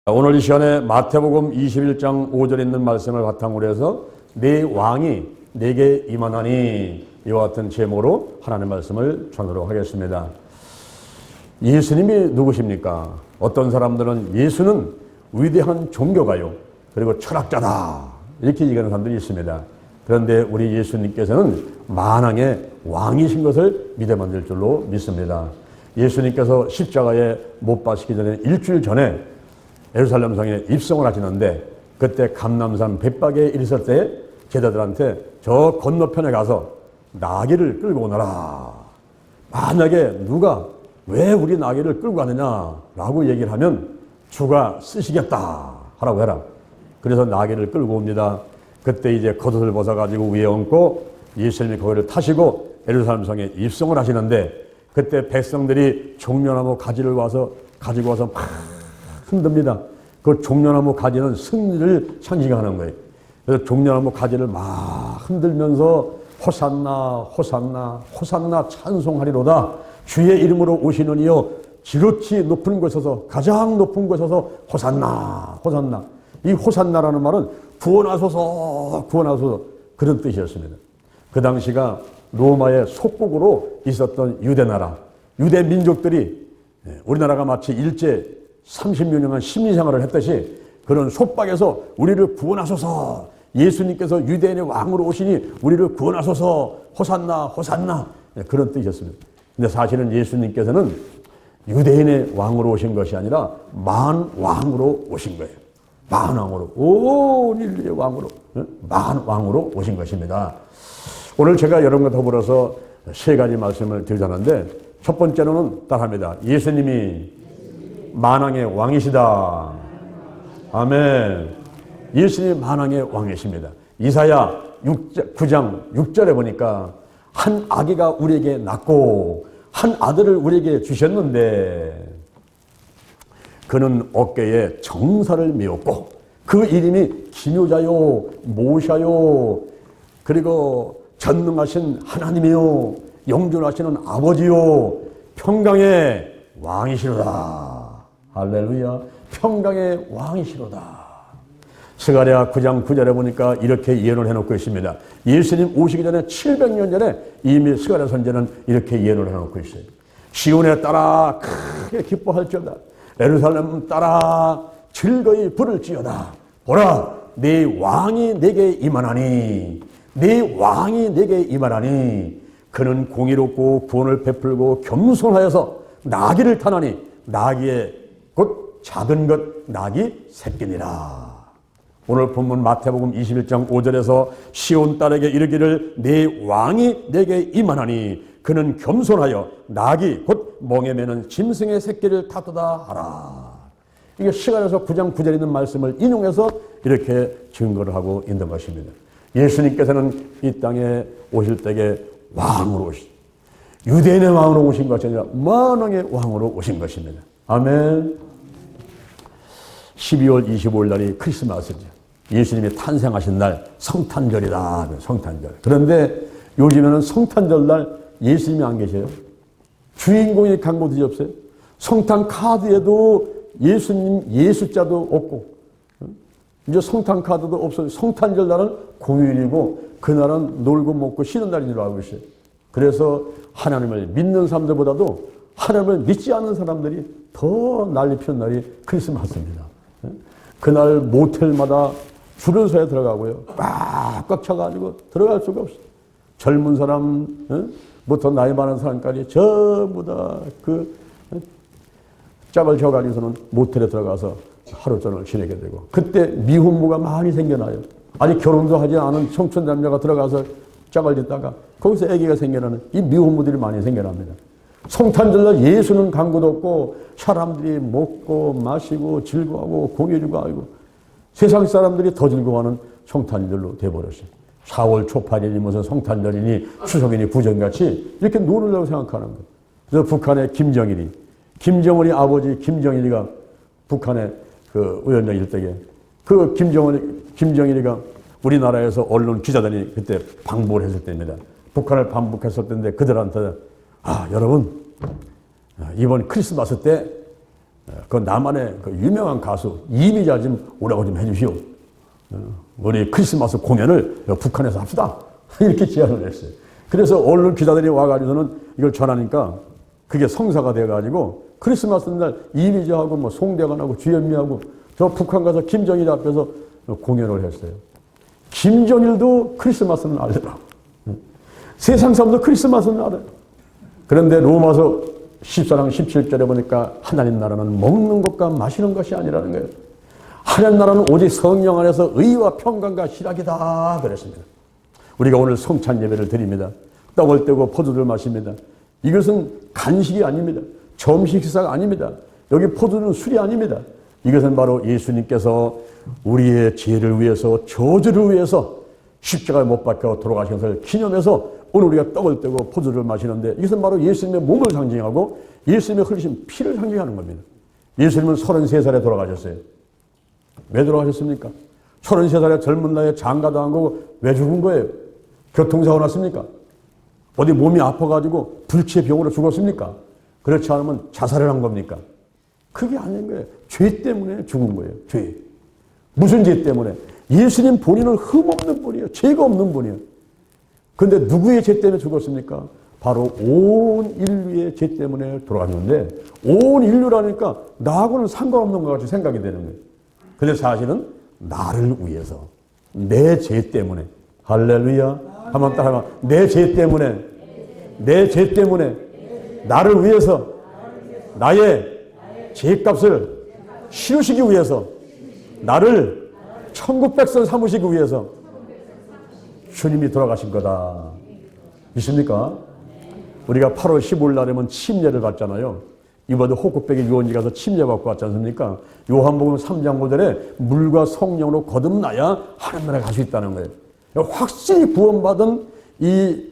오늘 이 시간에 마태복음 21장 5절에 있는 말씀을 바탕으로 해서 내 왕이 내게 임하나니 이와 같은 제목으로 하나님의 말씀을 전하도록 하겠습니다. 예수님이 누구십니까? 어떤 사람들은 예수는 위대한 종교가요, 그리고 철학자다, 이렇게 얘기하는 사람들이 있습니다. 그런데 우리 예수님께서는 만왕의 왕이신 것을 믿어만 될 줄로 믿습니다. 예수님께서 십자가에 못 박히기 전에 일주일 전에 예루살렘 성에 입성을 하시는데, 그때 감람산 벳박에 이르렀을 때 제자들한테 저 건너편에 가서 나귀를 끌고 오너라. 만약에 누가 왜 우리 나귀를 끌고 가느냐라고 얘기를 하면 주가 쓰시겠다 하라고 해라. 그래서 나귀를 끌고 옵니다. 그때 이제 겉옷을 벗어가지고 위에 얹고 예수님이 거기를 타시고 예루살렘 성에 입성을 하시는데, 그때 백성들이 종려나무 가지를 가지고 와서 막 흔듭니다. 그 종려나무 가지는 승리를 상징하는 거예요. 그래서 종려나무 가지를 막 흔들면서 호산나 호산나 호산나 찬송하리로다. 주의 이름으로 오시는 이여 지극히 높은 곳에서 가장 높은 곳에서 호산나 호산나. 이 호산나라는 말은 구원하소서 구원하소서, 그런 뜻이었습니다. 그 당시가 로마의 속국으로 있었던 유대나라, 유대 민족들이 우리나라가 마치 일제 30여 년간 심리생활을 했듯이 그런 속박에서 우리를 구원하소서, 예수님께서 유대인의 왕으로 오시니 우리를 구원하소서, 호산나 호산나, 그런 뜻이었습니다. 근데 사실은 예수님께서는 유대인의 왕으로 오신 것이 아니라 만왕으로 오신 거예요. 만왕으로, 온 인류의 왕으로, 만왕으로 오신 것입니다. 오늘 제가 여러분과 더불어서 세 가지 말씀을 드리자는데, 첫 번째로는 따라합니다. 예수님이 만왕의 왕이시다. 아멘. 예수님이 만왕의 왕이십니다. 이사야 9장 6절에 보니까 한 아기가 우리에게 낳고 한 아들을 우리에게 주셨는데 그는 어깨에 정사를 메었고 그 이름이 기묘자요 모샤요 그리고 전능하신 하나님이요 영존하시는 아버지요 평강의 왕이시로다. 할렐루야. 평강의 왕이시로다. 스가랴 9장 9절에 보니까 이렇게 예언을 해놓고 있습니다. 예수님 오시기 전에 700년 전에 이미 스가랴 선지자는 이렇게 예언을 해놓고 있어요. 시온에 따라 크게 기뻐할지어다. 예루살렘 따라 즐거이 부를지어다. 보라, 네 왕이 내게 임하나니, 네 왕이 내게 임하나니, 그는 공의롭고 구원을 베풀고 겸손하여서 나귀를 타나니, 나귀의 곧 작은 것 나귀 새끼니라. 오늘 본문 마태복음 21장 5절에서 시온 딸에게 이르기를 네 왕이 내게 임하나니 그는 겸손하여 나귀 곧 멍에 매는 짐승의 새끼를 타도다 하라. 이게 시간에서 9장 9절에 있는 말씀을 인용해서 이렇게 증거를 하고 있는 것입니다. 예수님께서는 이 땅에 오실 때에 왕으로 오신, 유대인의 왕으로 오신 것이 아니라 만왕의 왕으로 오신 것입니다. 아멘. 12월 25일 날이 크리스마스죠. 예수님이 탄생하신 날, 성탄절이다. 성탄절. 그런데 요즘에는 성탄절 날 예수님이 안 계셔요. 주인공이 간 곳이 없어요. 성탄 카드에도 예수님 예수자도 없고, 이제 성탄 카드도 없어요. 성탄절 날은 공휴일이고 그날은 놀고 먹고 쉬는 날인 줄 알고 있어요. 그래서 하나님을 믿는 사람들보다도 하나님을 믿지 않는 사람들이 더 난리 피운 날이 크리스마스입니다. 그날 모텔마다 줄을 서야 들어가고요. 꽉꽉 차가지고 들어갈 수가 없어요. 젊은 사람부터 나이 많은 사람까지 전부 다 그 짝을 져가지고서는 모텔에 들어가서 하루 종일 지내게 되고, 그때 미혼모가 많이 생겨나요. 아직 결혼도 하지 않은 청춘 남자가 들어가서 짝을 짓다가 거기서 아기가 생겨나는 이 미혼모들이 많이 생겨납니다. 성탄절날 예수는 간 곳 없고 사람들이 먹고 마시고 즐거워하고 공연이고 하고 세상 사람들이 더 즐거워하는 성탄절로 돼버렸어요. 4월 초팔일이 무슨 성탄절이니 추석이니 구정같이 이렇게 노느라고 생각하는 거예요. 그래서 북한의 김정은이 아버지 김정일이가 북한의 그 위원장일 때에 그 김정일이가 우리나라에서 언론 기자단이 그때 방문을 했을 때입니다. 북한을 방북했을 때인데 그들한테 여러분 이번 크리스마스 때 그 나만의 그 유명한 가수 이미자 좀 오라고 좀 해주시오. 우리 크리스마스 공연을 북한에서 합시다. 이렇게 제안을 했어요. 그래서 언론 기자들이 와가지고는 이걸 전하니까 그게 성사가 돼가지고 크리스마스 날 이미자하고 뭐 송대관하고 주현미하고 저 북한 가서 김정일 앞에서 공연을 했어요. 김정일도 크리스마스는 알더라고. 세상 사람도 크리스마스는 알아요. 그런데 로마서 14장 17절에 보니까 하나님 나라는 먹는 것과 마시는 것이 아니라는 거예요. 하나님 나라는 오직 성령 안에서 의와 평강과 희락이다 그랬습니다. 우리가 오늘 성찬 예배를 드립니다. 떡을 떼고 포도를 마십니다. 이것은 간식이 아닙니다. 점심 식사가 아닙니다. 여기 포도는 술이 아닙니다. 이것은 바로 예수님께서 우리의 죄를 위해서 저주를 위해서 십자가에 못 박혀 돌아가신 것을 기념해서 오늘 우리가 떡을 떼고 포도를 마시는데 이것은 바로 예수님의 몸을 상징하고 예수님의 흘리신 피를 상징하는 겁니다. 예수님은 33살에 돌아가셨어요. 왜 돌아가셨습니까? 33살에 젊은 나이에 장가당한 거고 왜 죽은 거예요? 교통사고 났습니까? 어디 몸이 아파가지고 불치병으로 죽었습니까? 그렇지 않으면 자살을 한 겁니까? 그게 아닌 거예요. 죄 때문에 죽은 거예요. 죄. 무슨 죄 때문에? 예수님 본인은 흠없는 분이에요. 죄가 없는 분이에요. 그런데 누구의 죄 때문에 죽었습니까? 바로 온 인류의 죄 때문에 돌아갔는데 온 인류라니까 나하고는 상관없는 것 같이 생각이 되는 거예요. 근데 사실은 나를 위해서 내 죄 때문에 할렐루야 한번 따라하면 내 죄 때문에 내 죄 때문에 나를 위해서 나의 죄값을 치르시기 위해서 나를 천국 백성 삼으시기 위해서 주님이 돌아가신 거다. 믿습니까? 우리가 8월 15일 날이면 침례를 받잖아요. 이번에 호국백의 유원지 가서 침례 받고 왔지 않습니까? 요한복음 3장 5절에 물과 성령으로 거듭나야 하나님 나라에 갈 수 있다는 거예요. 확실히 구원받은 이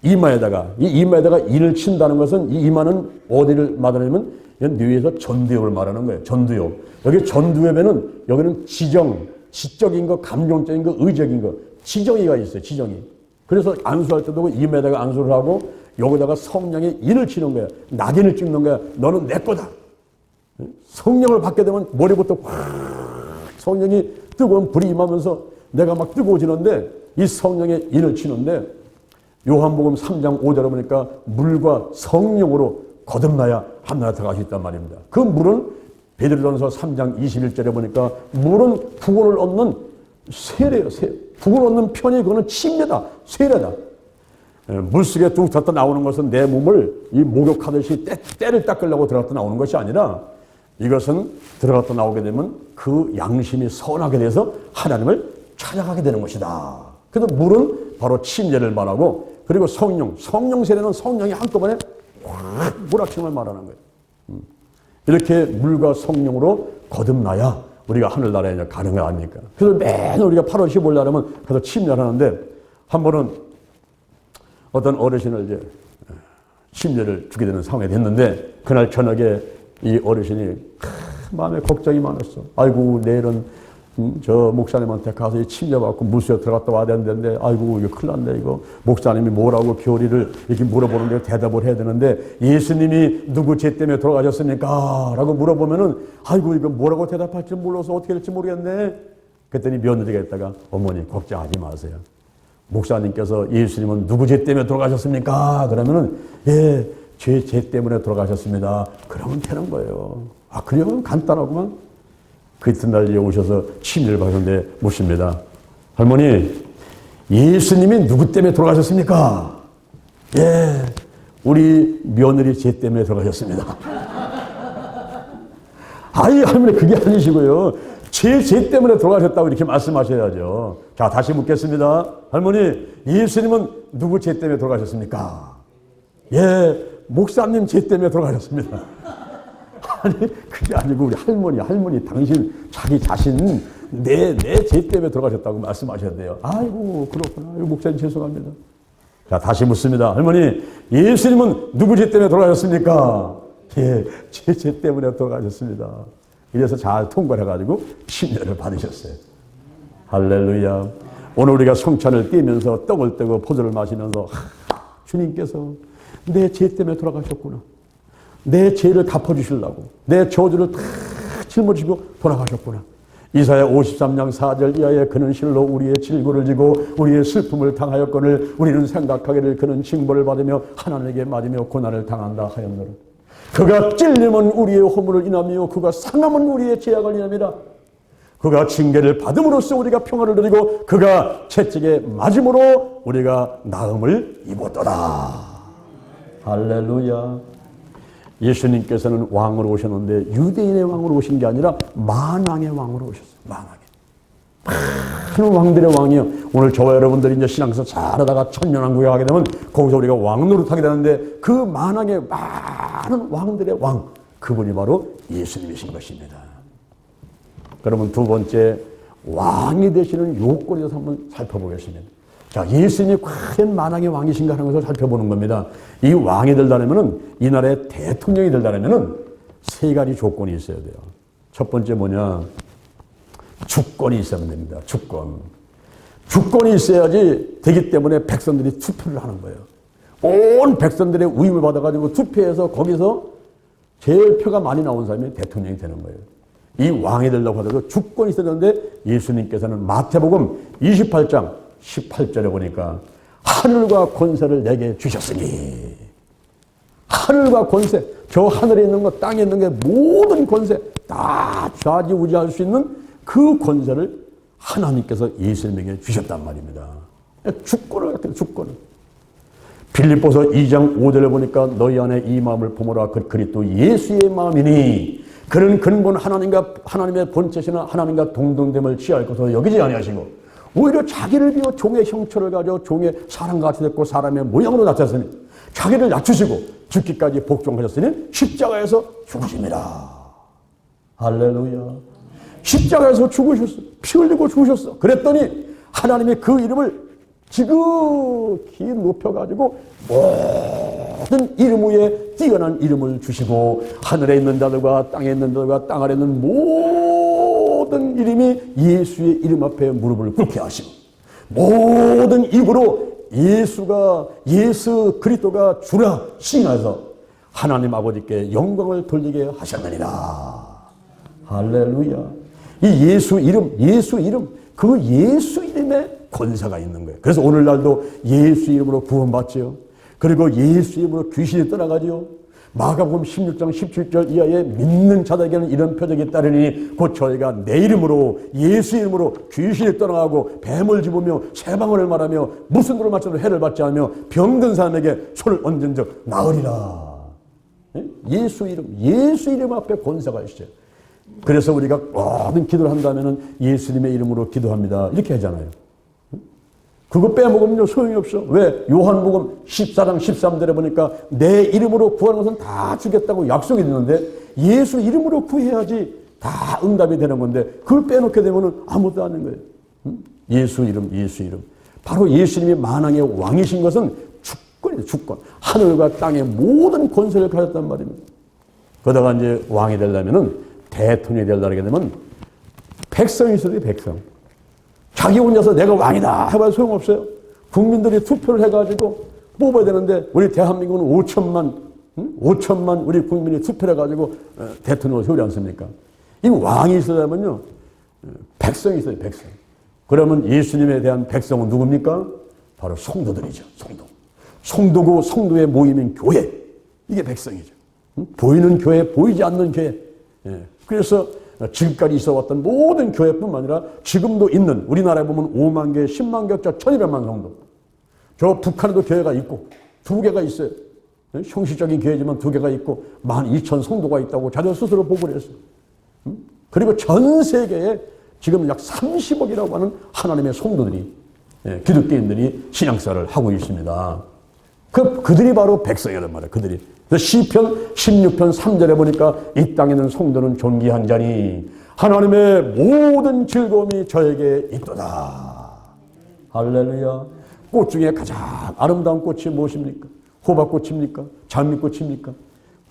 이마에다가 인을 친다는 것은 이 이마는 어디를 말하냐면 뇌에서 전두엽을 말하는 거예요. 전두엽. 여기 전두엽에는 여기는 지적인 거, 감정적인 거, 의적인 거, 지정이가 있어요. 지정이. 그래서 안수할 때도 이마에다가 안수를 하고 여기다가 성령의 인을 치는 거예요. 낙인을 찍는 거야. 너는 내 거다. 성령을 받게 되면 머리부터 확 성령이 뜨거운 불이 임하면서 내가 막 뜨거워지는데 이 성령의 인을 치는데 요한복음 3장 5절에 보니까 물과 성령으로 거듭나야 하나님나라에 들어갈 수 있단 말입니다. 그 물은 베드로전서 3장 21절에 보니까 물은 구원을 얻는 세례예요. 구원을 얻는 편이 그거는 침례다. 세례다. 물속에 뚝 들어갔다 나오는 것은 내 몸을 이 목욕하듯이 때를 닦으려고 들어갔다 나오는 것이 아니라 이것은 들어갔다 나오게 되면 그 양심이 선하게 돼서 하나님을 찾아가게 되는 것이다. 그래서 물은 바로 침례를 말하고 그리고 성령 세례는 성령이 한꺼번에 확 몰아치는 걸 말하는 거예요. 이렇게 물과 성령으로 거듭나야 우리가 하늘나라에 가는 거 아닙니까? 그래서 매년 우리가 8월 15일 날 하면 가서 침례를 하는데 한 번은 어떤 어르신을 이제 침례를 주게 되는 상황이 됐는데 그날 저녁에 이 어르신이 마음에 걱정이 많았어. 아이고 내일은 저 목사님한테 가서 침례 받고 물속에 들어갔다 와야 되는데 아이고 이거 큰일 났네 이거 목사님이 뭐라고 교리를 이렇게 물어보는데 대답을 해야 되는데 예수님이 누구 죄 때문에 돌아가셨습니까? 라고 물어보면은 아이고 이거 뭐라고 대답할지 몰라서 어떻게 될지 모르겠네. 그랬더니 며느리가 있다가 어머니 걱정하지 마세요. 목사님께서 예수님은 누구 죄 때문에 돌아가셨습니까? 그러면은 예, 죄 때문에 돌아가셨습니다. 그러면 되는 거예요. 아 그래요? 간단하구만. 그 이튿날에 오셔서 침례를 받았는데 묻습니다. 할머니, 예수님이 누구 때문에 돌아가셨습니까? 예, 우리 며느리 죄 때문에 돌아가셨습니다. 아이, 할머니 그게 아니시고요. 죄 때문에 돌아가셨다고 이렇게 말씀하셔야죠. 자, 다시 묻겠습니다. 할머니, 예수님은 누구 죄 때문에 돌아가셨습니까? 예, 목사님 죄 때문에 돌아가셨습니다. 아니 그게 아니고 우리 할머니 당신 자기 자신 내 죄 때문에 돌아가셨다고 말씀하셔야 돼요. 아이고 그렇구나. 목사님 죄송합니다. 자 다시 묻습니다. 할머니 예수님은 누구 죄 때문에 돌아가셨습니까? 예, 제 죄 때문에 돌아가셨습니다. 이래서 잘 통과를 해가지고 침례를 받으셨어요. 할렐루야. 오늘 우리가 성찬을 띄면서 떡을 떼고 포도를 마시면서 주님께서 내 죄 때문에 돌아가셨구나. 내 죄를 갚아주시려고 내 저주를 다 짊어지고 돌아가셨구나. 이사야 53장 4절 이하에 그는 실로 우리의 질고를 지고 우리의 슬픔을 당하였거늘 우리는 생각하기를 그는 징벌을 받으며 하나님에게 맞으며 고난을 당한다 하였노라. 그가 찔림은 우리의 허물을 인하며 그가 상함은 우리의 죄악을 인함이라. 그가 징계를 받음으로써 우리가 평화를 누리고 그가 채찍에 맞음으로 우리가 나음을 입었도다. 할렐루야. 예수님께서는 왕으로 오셨는데 유대인의 왕으로 오신 게 아니라 만왕의 왕으로 오셨어요. 만왕의. 많은 왕들의 왕이요. 오늘 저와 여러분들이 이제 신앙에서 잘하다가 천년왕국에 가게 되면 거기서 우리가 왕 노릇하게 되는데 그 만왕의 많은 왕들의 왕, 그분이 바로 예수님이신 것입니다. 그러면 두 번째, 왕이 되시는 요건에 대해서 한번 살펴보겠습니다. 자, 예수님이 과연 만왕의 왕이신가 하는 것을 살펴보는 겁니다. 이 왕이 되려면은, 이 나라의 대통령이 되려면은 세 가지 조건이 있어야 돼요. 첫 번째 뭐냐? 주권이 있어야 됩니다. 주권. 주권이 있어야지 되기 때문에 백성들이 투표를 하는 거예요. 온 백성들의 의임을 받아가지고 투표해서 거기서 제일 표가 많이 나온 사람이 대통령이 되는 거예요. 이 왕이 되려고 하더라도 주권이 있어야 되는데 예수님께서는 마태복음 28장 18절에 보니까 하늘과 권세를 내게 주셨으니, 하늘과 권세, 저 하늘에 있는 것, 땅에 있는 게 모든 권세 다 좌지우지할 수 있는 그 권세를 하나님께서 예수님에게 주셨단 말입니다. 주권을 갖게, 주권을. 빌립보서 2장 5절에 보니까 너희 안에 이 마음을 품으라. 그 그리스도 예수의 마음이니 그는 근본 하나님의 본체시나 하나님과 동등됨을 취할 것으로 여기지 아니하시고 오히려 자기를 비워 종의 형체를 가져 종의 사람같이 됐고 사람의 모양으로 나타났으니 자기를 낮추시고 죽기까지 복종하셨으니 십자가에서 죽으십니다. 할렐루야. 십자가에서 죽으셨어. 피 흘리고 죽으셨어. 그랬더니 하나님이 그 이름을 지극히 높여가지고 모든 이름 위에 뛰어난 이름을 주시고 하늘에 있는 자들과 땅에 있는 자들과 땅 아래 있는 모든 이름이 예수의 이름 앞에 무릎을 꿇게 하시고 모든 입으로 예수 그리스도가 주라 시인해서 하나님 아버지께 영광을 돌리게 하셨느니라. 할렐루야. 이 예수 이름, 그 예수 이름에 권세가 있는 거예요. 그래서 오늘날도 예수 이름으로 구원받지요. 그리고 예수 이름으로 귀신이 떠나가지요. 마가복음 16장 17절 이하에 믿는 자들에게는 이런 표적이 따르니 곧 저희가 내 이름으로 예수 이름으로 귀신이 떠나가고 뱀을 집으며 새방울을 말하며 무슨 돌을 맞춰도 해를 받지 않으며 병든 사람에게 손을 얹은 적 나으리라. 예수 이름 앞에 권세가 있어요. 그래서 우리가 모든 기도를 한다면 예수님의 이름으로 기도합니다. 이렇게 하잖아요. 그거 빼먹으면 소용이 없어. 왜? 요한복음 14장 13절에 보니까 내 이름으로 구하는 것은 다 주겠다고 약속이 있는데 예수 이름으로 구해야지 다 응답이 되는 건데 그걸 빼놓게 되면 아무것도 안 하는 거예요. 예수 이름. 바로 예수님이 만왕의 왕이신 것은 주권이에요. 주권. 하늘과 땅의 모든 권세를 가졌단 말입니다. 그러다가 이제 왕이 되려면은 대통령이 되려게 되면 백성이 있어야 돼요. 백성. 자기 혼자서 내가 왕이다 해봐야 소용없어요. 국민들이 투표를 해가지고 뽑아야 되는데 우리 대한민국은 5천만 우리 국민이 투표를 해가지고 대통령을 세우지 않습니까? 이 왕이 있으려면요 백성이 있어요. 백성. 그러면 예수님에 대한 백성은 누굽니까? 바로 성도들이죠. 성도고 성도의 모임인 교회. 이게 백성이죠. 보이는 교회, 보이지 않는 교회. 그래서 지금까지 있어왔던 모든 교회뿐만 아니라 지금도 있는 우리나라에 보면 5만 개, 10만 개, 1200만 성도. 저 북한에도 교회가 있고 2개가 있어요. 형식적인 교회지만 2개가 있고 12,000 성도가 있다고 자녀 스스로 보고를 했어요. 그리고 전 세계에 지금 약 30억이라고 하는 하나님의 성도들이 기독교인들이 신앙생활을 하고 있습니다. 그들이 바로 백성이란 말이에요. 그들이. 그래서 시편 16편 3절에 보니까 이 땅에 있는 성도는 존귀한 자니 하나님의 모든 즐거움이 저에게 있도다. 할렐루야. 꽃 중에 가장 아름다운 꽃이 무엇입니까? 호박꽃입니까? 장미꽃입니까?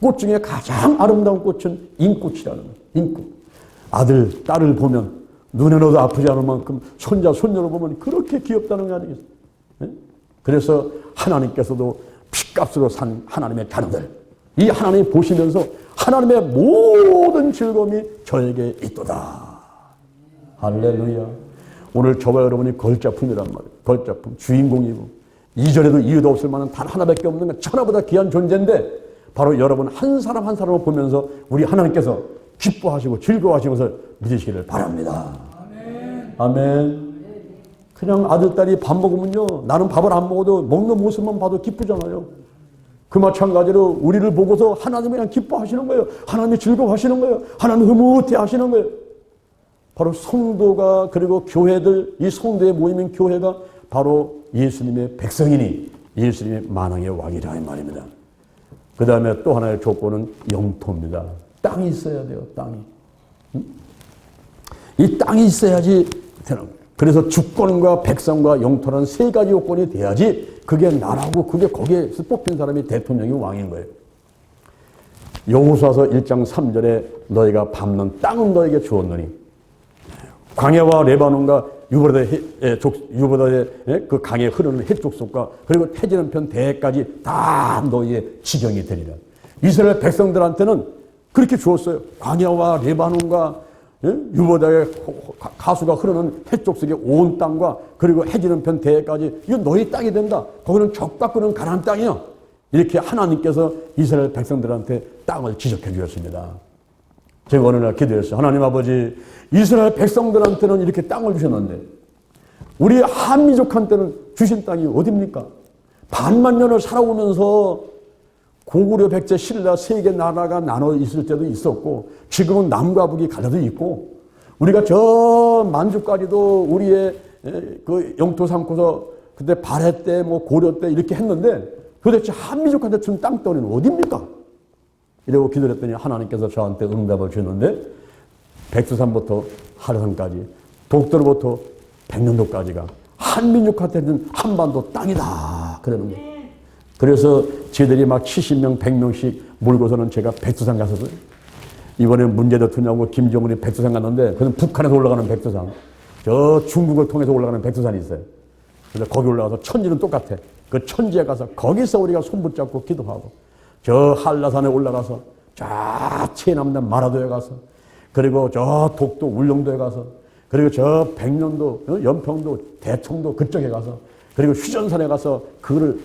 꽃 중에 가장 아름다운 꽃은 인꽃이라는 거예요. 인꽃. 아들, 딸을 보면 눈에 넣어도 아프지 않을 만큼 손자, 손녀를 보면 그렇게 귀엽다는 거 아니겠어요? 그래서 하나님께서도 피값으로 산 하나님의 자녀들, 이 하나님 보시면서 하나님의 모든 즐거움이 저에게 있도다. 할렐루야. 오늘 저와 여러분이 걸작품이란 말이에요. 걸작품, 주인공이고 이전에도 이유도 없을 만한 단 하나밖에 없는 건 천하보다 귀한 존재인데 바로 여러분 한 사람 한 사람을 보면서 우리 하나님께서 기뻐하시고 즐거워하시는 것을 믿으시기를 바랍니다. 아멘. 아멘. 그냥 아들, 딸이 밥 먹으면요, 나는 밥을 안 먹어도 먹는 모습만 봐도 기쁘잖아요. 그 마찬가지로 우리를 보고서 하나님이 그냥 기뻐하시는 거예요. 하나님이 즐거워하시는 거예요. 하나님이 흐뭇해 하시는 거예요. 바로 성도가, 그리고 교회들, 이 성도의 모임인 교회가 바로 예수님의 백성이니 예수님의 만왕의 왕이라 이 말입니다. 그 다음에 또 하나의 조건은 영토입니다. 땅이 있어야 돼요. 땅이. 이 땅이 있어야지 되는 거예요. 그래서 주권과 백성과 영토라는 세 가지 요건이 돼야지 그게 나라고 그게 거기에서 뽑힌 사람이 대통령이 왕인 거예요. 여호수아서 1장 3절에 너희가 밟는 땅은 너에게 주었느니 광야와 레바논과 유브라다의 그 강에 흐르는 해족속과 그리고 태지는 편 대해까지 다 너희의 지경이 되리라. 이스라엘 백성들한테는 그렇게 주었어요. 광야와 레바논과 유브라다의 가수가 흐르는 해쪽 속의 온 땅과 그리고 해지는 편 대해까지 이거 너희 땅이 된다. 거기는 적받고는 가나안 땅이야. 이렇게 하나님께서 이스라엘 백성들한테 땅을 지적해 주셨습니다. 제가 어느 날 기도했어요. 하나님 아버지, 이스라엘 백성들한테는 이렇게 땅을 주셨는데 우리 한민족한테는 주신 땅이 어딥니까? 반만 년을 살아오면서 고구려, 백제, 신라 세 개 나라가 나눠 있을 때도 있었고 지금은 남과 북이 갈려도 있고 우리가 저 만주까지도 우리의 그 영토 삼고서 그때 발해 때 뭐 고려 때 이렇게 했는데 도대체 한민족한테 준 땅덩이는 어딥니까? 이러고 기도했더니 하나님께서 저한테 응답을 주셨는데 백두산부터 하르산까지 독도로부터 백령도까지가 한민족한테는 한반도 땅이다 그러는 거예요. 그래서 쟤들이 막 70명 100명씩 몰고서는 제가 백두산 갔었어요. 이번에 문재 대통령하고 김정은이 백두산 갔는데 그건 북한에서 올라가는 백두산, 저 중국을 통해서 올라가는 백두산이 있어요. 그래서 거기 올라가서 천지는 똑같아. 그 천지에 가서 거기서 우리가 손 붙잡고 기도하고 저 한라산에 올라가서 저 최남단 마라도에 가서 그리고 저 독도 울릉도에 가서 그리고 저 백령도 연평도 대청도 그쪽에 가서 그리고 휴전선에 가서 그거를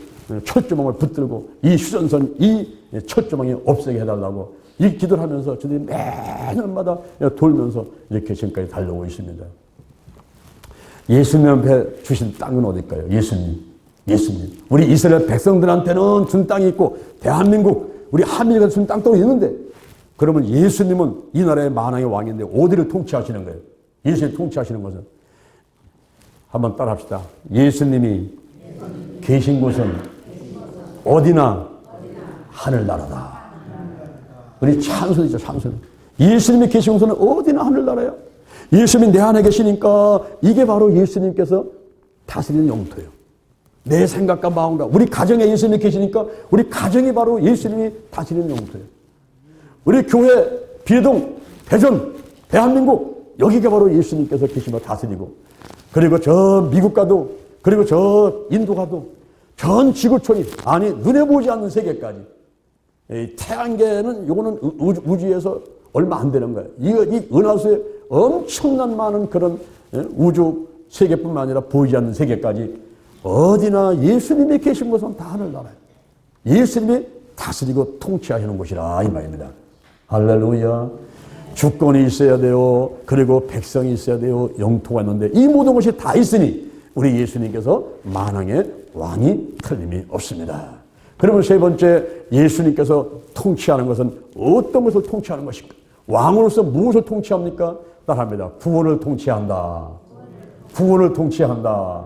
철조망을 붙들고 이 휴전선 이 철조망이 없애게 해달라고 이 기도를 하면서 저들이 매년마다 돌면서 이렇게 지금까지 달려오고 있습니다. 예수님 앞에 주신 땅은 어딜까요? 예수님. 우리 이스라엘 백성들한테는 준 땅이 있고 대한민국 우리 한민족한테 준 땅도 있는데 그러면 예수님은 이 나라의 만왕의 왕인데 어디를 통치하시는 거예요? 예수님이 통치하시는 것은 한번 따라합시다. 예수님이 계신 곳은 어디나 하늘나라다. 우리 찬송이죠, 찬송. 예수님이 계신 곳은 어디나 하늘나라야. 예수님이 내 안에 계시니까 이게 바로 예수님께서 다스리는 영토예요. 내 생각과 마음과 우리 가정에 예수님이 계시니까 우리 가정이 바로 예수님이 다스리는 영토예요. 우리 교회, 비동, 대전, 대한민국 여기가 바로 예수님께서 계시며 다스리고 그리고 저 미국 가도 그리고 저 인도 가도 전 지구촌이 아니 눈에 보지 않는 세계까지 태양계는 요거는 우주에서 얼마 안 되는 거예요. 이 은하수에 엄청난 많은 그런 우주 세계뿐만 아니라 보이지 않는 세계까지 어디나 예수님이 계신 곳은 다 하늘나라예요. 예수님이 다스리고 통치하시는 곳이라 이 말입니다. 할렐루야. 주권이 있어야 돼요. 그리고 백성이 있어야 돼요. 영토가 있는데 이 모든 것이 다 있으니 우리 예수님께서 만왕의 왕이 틀림이 없습니다. 그러면 세 번째 예수님께서 통치하는 것은 어떤 것을 통치하는 것인가? 왕으로서 무엇을 통치합니까? 따라합니다. 구원을 통치한다. 구원을 통치한다.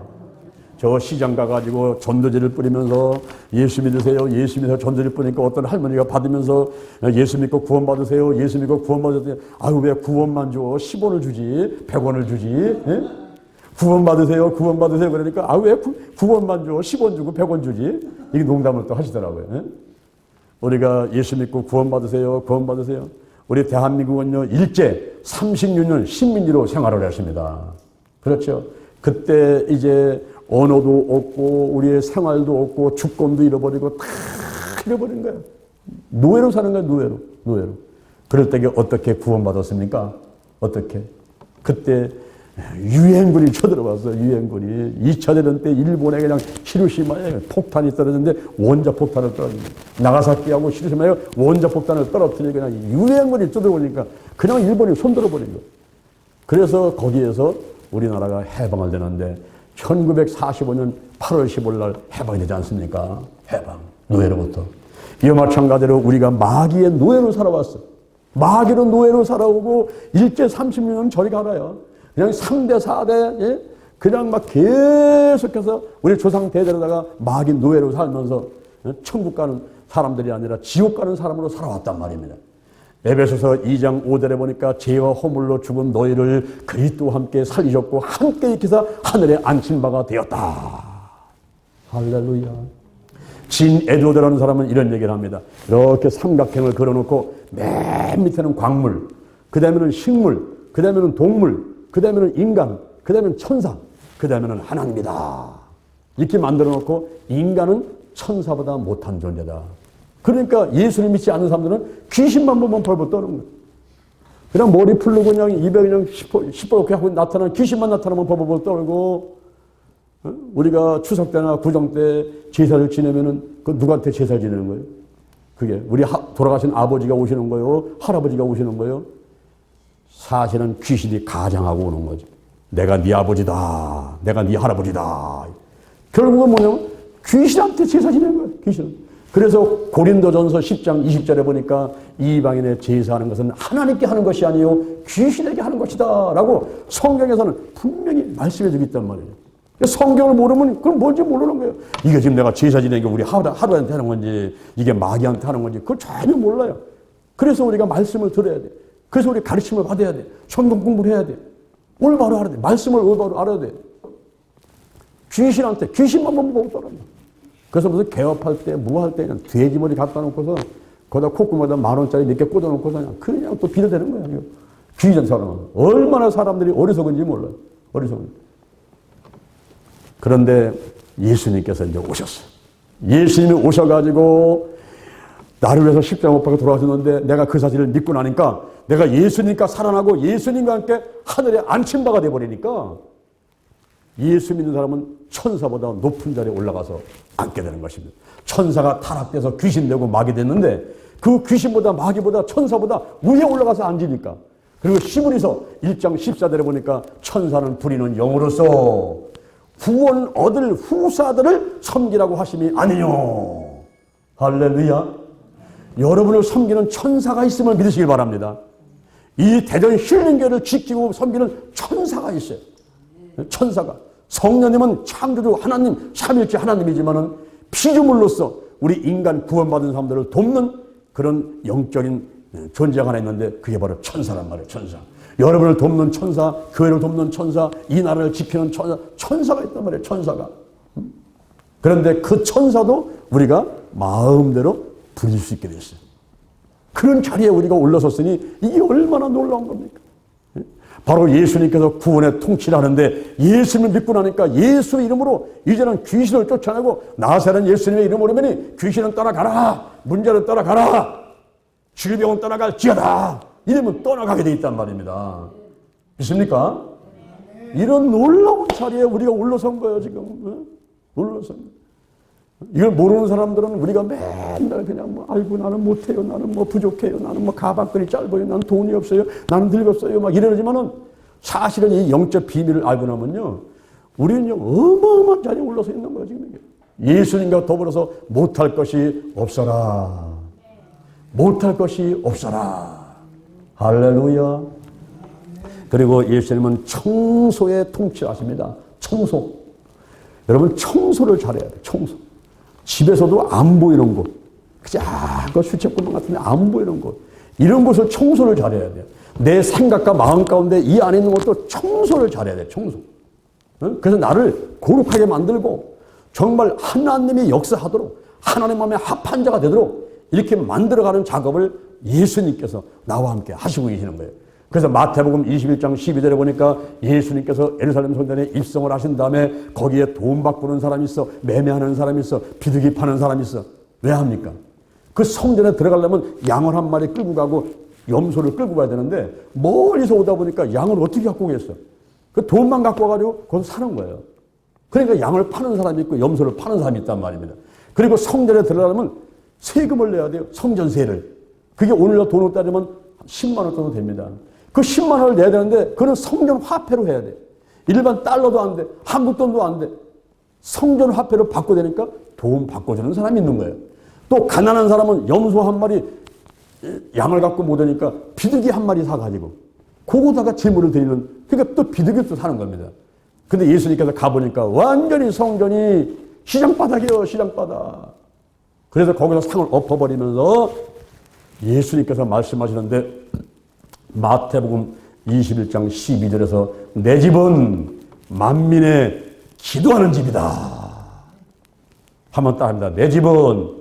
저 시장 가가지고 전도지를 뿌리면서 예수 믿으세요. 예수 믿어서 전도지 뿌리니까 어떤 할머니가 받으면서 예수 믿고 구원 받으세요. 예수 믿고 구원 받으세요. 아유 왜 구원만 줘? 10원을 주지 100원을 주지. 예? 구원 받으세요. 구원 받으세요. 그러니까 아유 왜 구원만 줘? 10원 주고 100원 주지. 이게 농담을 또 하시더라고요. 예? 우리가 예수 믿고 구원 받으세요. 구원 받으세요. 우리 대한민국은요 일제 36년 식민지로 생활을 했습니다. 그렇죠. 그때 이제 언어도 없고 우리의 생활도 없고 주권도 잃어버리고 다 잃어버린 거예요. 노예로 사는 거예요. 노예로. 그럴 때 어떻게 구원받았습니까? 어떻게? 그때 유엔군이 쳐들어왔어요. 유엔군이 2차 대전 때 일본에 그냥 히로시마에 폭탄이 떨어졌는데 원자폭탄을 떨어집니다. 나가사키하고 히로시마에 원자폭탄을 떨어뜨리고 그냥 유엔군이 쳐들어오니까 그냥 일본이 손들어버린 거예요. 그래서 거기에서 우리나라가 해방을 되는데 1945년 8월 15일 날 해방이 되지 않습니까? 해방. 노예로부터. 이와 마찬가지로 우리가 마귀의 노예로 살아왔어. 마귀로 노예로 살아오고 일제 30년 저리 가라요. 그냥 3대 4대 예? 그냥 막 계속해서 우리 조상 대대로다가 마귀 노예로 살면서 천국 가는 사람들이 아니라 지옥 가는 사람으로 살아왔단 말입니다. 에베소서 2장 5절에 보니까 죄와 허물로 죽은 너희를 그리스도와 함께 살리셨고 함께 일으켜서 하늘에 앉힌 바가 되었다. 할렐루야. 진 에드워드라는 사람은 이런 얘기를 합니다. 이렇게 삼각형을 그려놓고 맨 밑에는 광물, 그 다음에는 식물, 그 다음에는 동물, 그 다음에는 인간, 그 다음에는 천사, 그 다음에는 하나님이다. 이렇게 만들어 놓고 인간은 천사보다 못한 존재다. 그러니까 예수를 믿지 않는 사람들은 귀신만 보면 벌벌 떠는 거예요. 그냥 머리 풀고 그냥 입에 그냥 시퍼렇게 하고 나타나는 귀신만 나타나면 벌벌 떨고, 우리가 추석 때나 구정 때 제사를 지내면은 그 누구한테 제사를 지내는 거예요? 그게 우리 돌아가신 아버지가 오시는 거예요? 할아버지가 오시는 거예요? 사실은 귀신이 가장하고 오는 거죠. 내가 네 아버지다. 내가 네 할아버지다. 결국은 뭐냐면 귀신한테 제사 지내는 거예요. 귀신은. 그래서 고린도전서 10장 20절에 보니까 이방인의 제사하는 것은 하나님께 하는 것이 아니요 귀신에게 하는 것이다 라고 성경에서는 분명히 말씀해 주고 있단 말이에요. 성경을 모르면 그건 뭔지 모르는 거예요. 이게 지금 내가 제사 지내는 게 우리 하루한테 하는 건지 이게 마귀한테 하는 건지 그걸 전혀 몰라요. 그래서 우리가 말씀을 들어야 돼. 그래서 우리 가르침을 받아야 돼. 성경 공부를 해야 돼. 올바로 알아야 돼. 말씀을 올바로 알아야 돼. 귀신한테 귀신만 보고 떠난다. 그래서 무슨 개업할 때 뭐 할 때 그냥 돼지머리 갖다 놓고서 거기다 콧구멍에다 10,000원짜리 몇 개 꽂아 놓고서 그냥 또 비례되는 거예요. 귀신 사람은 얼마나 사람들이 어리석은지 몰라요. 어리석은. 그런데 예수님께서 이제 오셨어요. 예수님이 오셔가지고 나를 위해서 십자가 못 박혀 돌아가셨는데 내가 그 사실을 믿고 나니까 내가 예수님과 살아나고 예수님과 함께 하늘에 앉힌 바가 되어버리니까 예수 믿는 사람은 천사보다 높은 자리에 올라가서 앉게 되는 것입니다. 천사가 타락돼서 귀신 되고 마귀 됐는데 그 귀신보다 마귀보다 천사보다 위에 올라가서 앉으니까. 그리고 히브리서 1장 14절에 보니까 천사는 부리는 영으로서 구원 얻을 후사들을 섬기라고 하심이 아니뇨. 할렐루야. 여러분을 섬기는 천사가 있음을 믿으시길 바랍니다. 이 대전 힐링교를 지키고 섬기는 천사가 있어요. 천사가. 성령님은 창조주 하나님, 삼일째 하나님이지만은 피조물로서 우리 인간 구원받은 사람들을 돕는 그런 영적인 존재가 하나 있는데 그게 바로 천사란 말이에요. 천사. 여러분을 돕는 천사, 교회를 돕는 천사, 이 나라를 지키는 천사, 천사가 있단 말이에요. 천사가. 그런데 그 천사도 우리가 마음대로 부릴 수 있게 됐어요. 그런 자리에 우리가 올라섰으니 이게 얼마나 놀라운 겁니까? 바로 예수님께서 구원의 통치를 하는데 예수님을 믿고 나니까 예수 이름으로 이제는 귀신을 쫓아내고 나사렛 예수님의 이름으로 하면 귀신은 떠나가라, 문제는 떠나가라, 질병은 떠나갈지어다 이러면 떠나가게 돼 있단 말입니다. 믿습니까? 이런 놀라운 자리에 우리가 올라선 거예요 지금. 올라선 거예요. 이걸 모르는 사람들은 우리가 맨날 그냥 뭐 아이고 나는 못해요, 나는 뭐 부족해요, 나는 뭐 가방끈이 짧아요, 나는 돈이 없어요, 나는 늙었어요 막 이러지만은 사실은 이 영적 비밀을 알고 나면요 우리는 어마어마한 자리에 올라서 있는 거예요 지금. 예수님과 더불어서 못할 것이 없어라, 못할 것이 없어라. 할렐루야. 그리고 예수님은 청소에 통치하십니다. 청소. 여러분 청소를 잘해야 돼요. 청소. 집에서도 안 보이는 곳, 작은 수채구멍 같은데 안 보이는 곳, 이런 곳을 청소를 잘해야 돼요. 내 생각과 마음 가운데 이 안에 있는 것도 청소를 잘해야 돼요. 청소. 그래서 나를 거룩하게 만들고 정말 하나님이 역사하도록 하나님 마음에 합한 자가 되도록 이렇게 만들어가는 작업을 예수님께서 나와 함께 하시고 계시는 거예요. 그래서 마태복음 21장 12절에 보니까 예수님께서 예루살렘 성전에 입성을 하신 다음에 거기에 돈 바꾸는 사람이 있어, 매매하는 사람이 있어, 비둘기 파는 사람이 있어. 왜 합니까? 그 성전에 들어가려면 양을 한 마리 끌고 가고 염소를 끌고 가야 되는데 멀리서 오다 보니까 양을 어떻게 갖고 오겠어? 그 돈만 갖고 와가지고 거기서 사는 거예요. 그러니까 양을 파는 사람이 있고 염소를 파는 사람이 있단 말입니다. 그리고 성전에 들어가려면 세금을 내야 돼요. 성전세를. 그게 오늘날 돈으로 따지면 10만 원 정도 됩니다. 그 10만 원을 내야 되는데 그는 성전 화폐로 해야 돼. 일반 달러도 안 돼. 한국 돈도 안 돼. 성전 화폐로 바꿔대니까 돈 바꿔주는 사람이 있는 거예요. 또 가난한 사람은 염소 한 마리 양을 갖고 못 오니까 비둘기 한 마리 사가지고 그거다가 제물을 드리는, 그러니까 또 비둘기도 사는 겁니다. 근데 예수님께서 가보니까 완전히 성전이 시장바닥이에요. 시장바닥. 그래서 거기서 상을 엎어버리면서 예수님께서 말씀하시는데 마태복음 21장 12절에서 내 집은 만민의 기도하는 집이다. 한번 따릅니다. 내 집은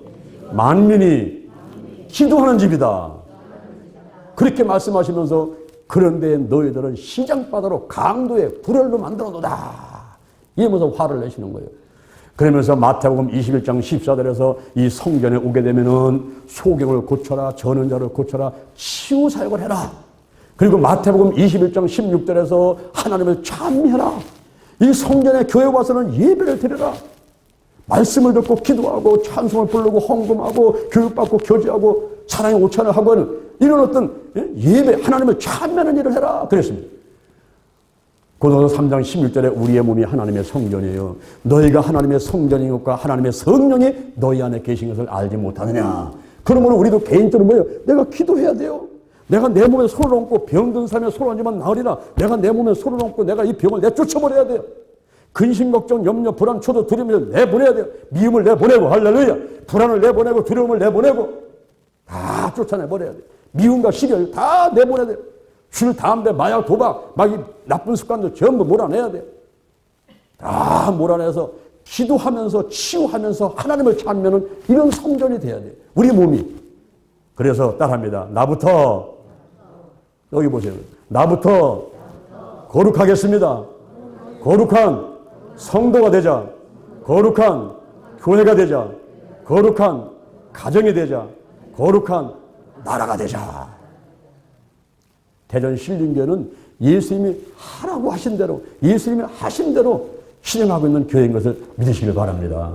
만민이 기도하는 집이다. 그렇게 말씀하시면서 그런데 너희들은 시장바다로 강도의 불혈로 만들어놓다. 이러면서 화를 내시는 거예요. 그러면서 마태복음 21장 14절에서 이 성전에 오게 되면은 소경을 고쳐라, 저는 자를 고쳐라, 치유 사역을 해라. 그리고 마태복음 21장 16절에서 하나님을 찬미해라. 이 성전에 교회 와서는 예배를 드려라. 말씀을 듣고 기도하고 찬송을 부르고 헌금하고 교육받고 교제하고 사랑의 오찬을 하고 하는 이런 어떤 예배, 하나님을 찬미하는 일을 해라 그랬습니다. 고린도서 3장 16절에 우리의 몸이 하나님의 성전이에요. 너희가 하나님의 성전인 것과 하나님의 성령이 너희 안에 계신 것을 알지 못하느냐. 그러므로 우리도 개인적으로 뭐예요? 내가 기도해야 돼요. 내가 내 몸에 손을 얹고 병든 사람의 손을 얹으면 나으리라. 내가 내 몸에 손을 얹고 내가 이 병을 내쫓아버려야 돼요. 근심, 걱정, 염려, 불안, 초도, 두려움을 내보내야 돼요. 미움을 내보내고, 할렐루야. 불안을 내보내고, 두려움을 내보내고, 다 쫓아내버려야 돼요. 미움과 시기를 다 내보내야 돼요. 술, 담배, 마약, 도박, 막 이 나쁜 습관들 전부 몰아내야 돼요. 다 몰아내서 기도하면서 치유하면서 하나님을 찾으면 이런 성전이 돼야 돼요. 우리 몸이. 그래서 따라합니다. 나부터, 여기 보세요. 나부터 거룩하겠습니다. 거룩한 성도가 되자. 거룩한 교회가 되자. 거룩한 가정이 되자. 거룩한 나라가 되자. 대전 신림교회는 예수님이 하라고 하신 대로, 예수님이 하신 대로 실행하고 있는 교회인 것을 믿으시길 바랍니다.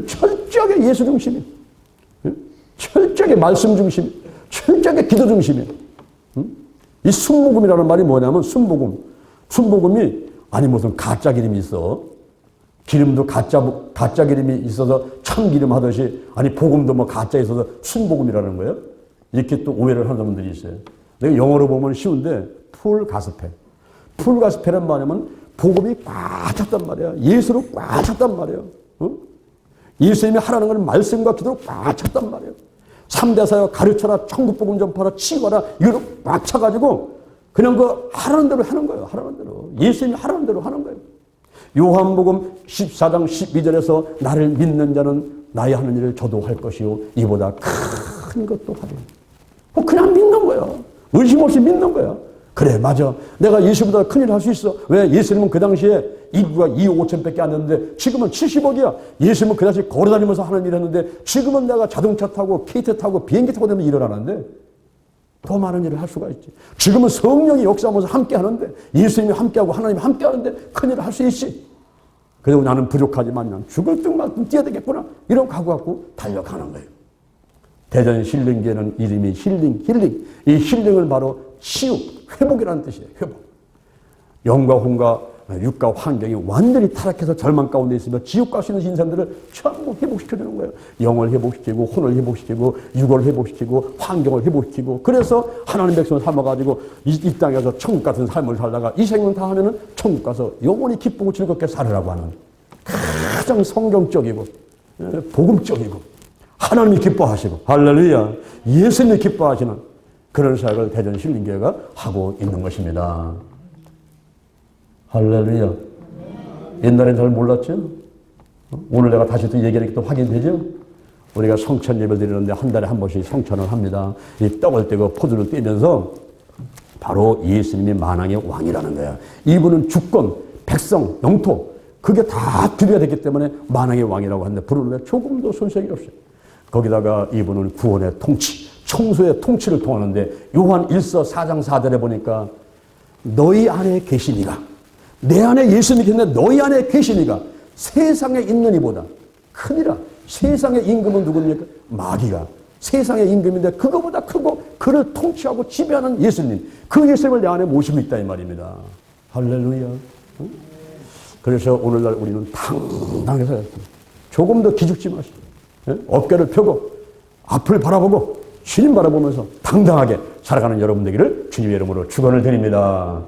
철저하게 예수 중심이, 철저하게 말씀 중심이, 철저하게 기도 중심이. 이 순복음이라는 말이 뭐냐면 순복음이 아니 무슨 가짜 기름이 있어. 기름도 가짜 기름이 있어서 참기름 하듯이 아니 복음도 뭐 가짜 있어서 순복음이라는 거예요. 이렇게 또 오해를 하는 사람들이 있어요. 내가 영어로 보면 쉬운데 풀 가스펠. 풀 가스펠은 뭐냐면 복음이 꽉 찼단 말이야. 예수로 꽉 찼단 말이에요. 예수님이 하라는 건 말씀과 기도로 꽉 찼단 말이에요. 3대 사역 가르쳐라, 천국복음 전파라, 치유하라 이거로 꽉 차가지고 그냥 그 하라는 대로 하는 거예요. 하라는 대로. 예수님이 하라는 대로 하는 거예요. 요한복음 14장 12절에서 나를 믿는 자는 나의 하는 일을 저도 할 것이요 이보다 큰 것도 하리라. 그냥 믿는 거예요. 의심 없이 믿는 거야. 그래 맞아. 내가 예수보다 큰일 할 수 있어. 왜? 예수님은 그 당시에 인구가 2억 5천밖에 안 됐는데 지금은 70억이야. 예수님은 그 당시 걸어다니면서 하는 일을 했는데 지금은 내가 자동차 타고 KT 타고 비행기 타고 되면 일을 하는데 더 많은 일을 할 수가 있지. 지금은 성령이 역사하면서 함께 하는데 예수님이 함께하고 하나님이 함께 하는데 큰일을 할 수 있지. 그래서 나는 부족하지만 난 죽을 듯만큼 뛰어야 되겠구나. 이런 각오 갖고 달려가는 거예요. 대전 힐링교회는 이름이 힐링. 이 힐링은 바로 치유, 회복이라는 뜻이에요. 회복. 영과 혼과 육과 환경이 완전히 타락해서 절망 가운데 있으며 지옥 갈 수 있는 인생들을 전부 회복시켜주는 거예요. 영을 회복시키고 혼을 회복시키고 육을 회복시키고 환경을 회복시키고 그래서 하나님 백성을 삼아가지고 이 땅에서 천국 같은 삶을 살다가 이 생명 다 하면은 천국 가서 영원히 기쁘고 즐겁게 살으라고 하는 가장 성경적이고 복음적이고 하나님이 기뻐하시고 할렐루야 예수님이 기뻐하시는 그런 사역을 대전 신림교회가 하고 있는 것입니다. 할렐루야. 옛날엔 잘 몰랐죠? 오늘 내가 다시 또 얘기하니까 또 확인되죠? 우리가 성찬 예배를 드리는데 한 달에 한 번씩 성찬을 합니다. 이 떡을 떼고 포도를 떼면서 바로 예수님이 만왕의 왕이라는 거야. 이분은 주권, 백성, 영토 그게 다 드려야 되기 때문에 만왕의 왕이라고 하는데 부르는데 조금도 손색이 없어요. 거기다가 이분은 구원의 통치, 청소의 통치를 통하는데 요한 1서 4장 4절에 보니까 너희 안에 계시니가, 내 안에 예수님이 계시는데 너희 안에 계시니가 세상에 있는 이보다 크니라. 세상의 임금은 누굽니까? 마귀가 세상의 임금인데 그거보다 크고 그를 통치하고 지배하는 예수님, 그 예수님을 내 안에 모시고 있다 이 말입니다. 할렐루야. 그래서 오늘날 우리는 당당해서 조금 더 기죽지 마시고 어깨를 펴고 앞을 바라보고 주님 바라보면서 당당하게 살아가는 여러분 되기를 주님의 이름으로 축원을 드립니다.